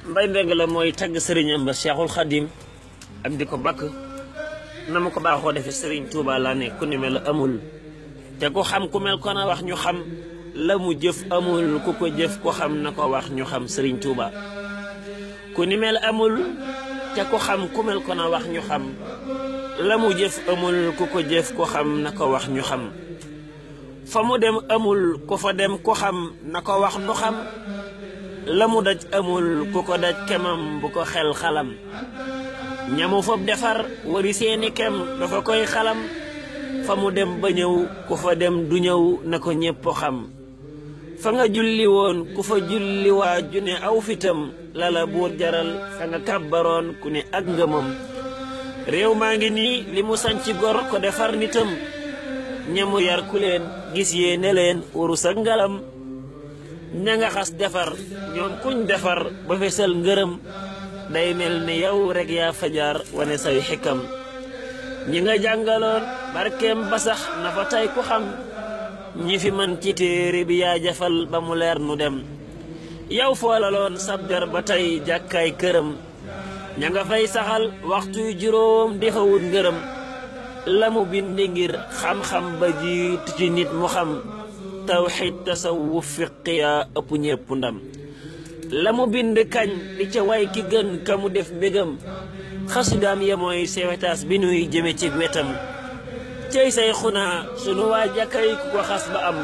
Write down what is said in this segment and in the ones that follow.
Mbaye Mbengue la mooy tagg sëriñam ba Cheikhul Khadim ak di ko bakk na ma ko baaxoo defe sëriñ Touba laa ne ku ni mel amul te ku xam ku mel ko na wax ñu xam la mu jëf amul ku ko jëf ko xam na ko wax ñu xam sëriñ Touba ku ni mel amul te ku xam ku mel ko na wax ñu xam la mu jëf amul ku ko jëf ko xam na ko wax ñu xam fa mu dem amul ku fa dem ku xam na ko wax nu xam la mu daj amul ku ko daj kemam bu ko xel xalam ñamu fob defar wari seeni kem dafa koy xalam fa mu dem ba ñëw ku fa dem du ñëw na ko ñépp xam fa nga julli woon ku fa julli waa june aw fitam lala buur jaral fa nga kàbbaroon ku ne ak ngëmam réew maa ngi nii li mu sanc gor ko defar nitam ñamu yar ku leen gis yee ne leen urus ak ngalam ña nga xas defar ñoom kuñ defar ba fesal ngërëm day mel ni yow rek yaa fajar wane say xikam ñi nga jàngaloon barkeem ba sax na fa tey ku xam ñi fi man ci téere bi yaa jafal ba mu leer nu dem yow foolaloon sab der ba tey jàkkaay këram ña nga fay saxal waxtu juróom defa wut ngërëm la mu bindi ngir xam-xam ba jiitu ci nit mu xam tawxiid tasawuf fiqiya ëpp ñépp ndam la mu bind kañ di ca way ki gën ka mu def mbégam xasidaam ya mooy sewetaas bi nuy jëme ci wetam cey say xunaa sunu waa jàkkay ku ko xas ba am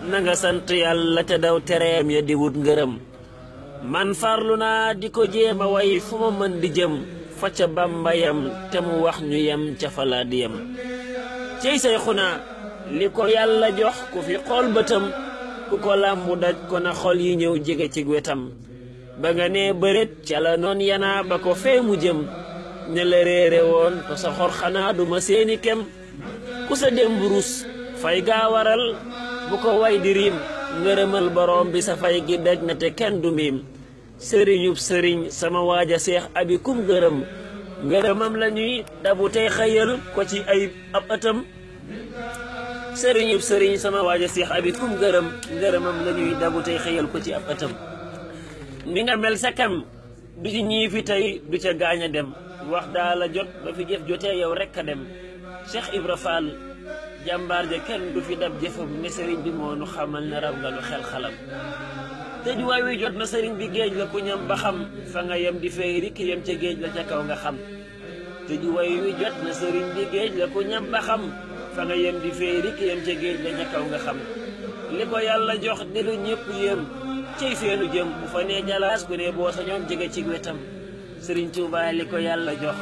na nga sant yàlla te daw tereem ya di wut ngërëm man farlu naa di ko jéema way fu ma mën di jëm fa ca Bamba yam te mu wax ñu yem ca falaa di yem cey say xunaa li ko yàlla jox ku fi xool bëtam ku ko làmbu daj ko na xol yi ñëw jege ci wetam ba nga nee bëreet ca la noon yanaa ba ko fee mu jëm ña la réere woon ko sa xor xanaa duma seeni kem ku sa dem burus fay gaa waral bu ko way di riim ngërëmal borom bi sa fay gi daj na te kenn du miim sëriñub sëriñ sama waaja seex abi kum gërëm ngërëmam la ñuy dabu tey xëyal ko ci ay ab ëttam sëriñub sëriñ sama waaja seex abi kum gërëm ngërëmam la ñuy dabu tey xëyal ko ci ab ëttam ni nga mel sa kam du ci ñii fi tey du ca gaañ a dem wax daa la jot ba fi jëf jotee yow rekk a dem Cheikh Ibra Fall jàmbaar ja kenn du fi dab jëfam ne sëriñ bi moo nu xamal ne raw nga lu xel xalam tëj waay wi jot na sëriñ bi géej la ku ñam ba xam fa nga yem di fay rikk yem ca géej la ca kaw nga xam tëj waay wi jot na sëriñ bi géej la ku ñam ba xam fa nga yem di fay rikk yem ca géej la ca kaw nga xam li ko yàlla jox di lu ñëpp yem cey feenu jëm bu fa nee jalaas ku ne boo sañoon jege ci wetam sëriñ Tuubaa li ko yàlla jox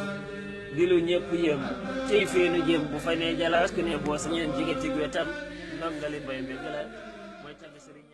di lu ñëpp yem cey feenu jëm bu fa nee jalaas ku ne boo sañoon jege ci wetam ndongali Mbaye Mbengue la mooy tagg sëriñ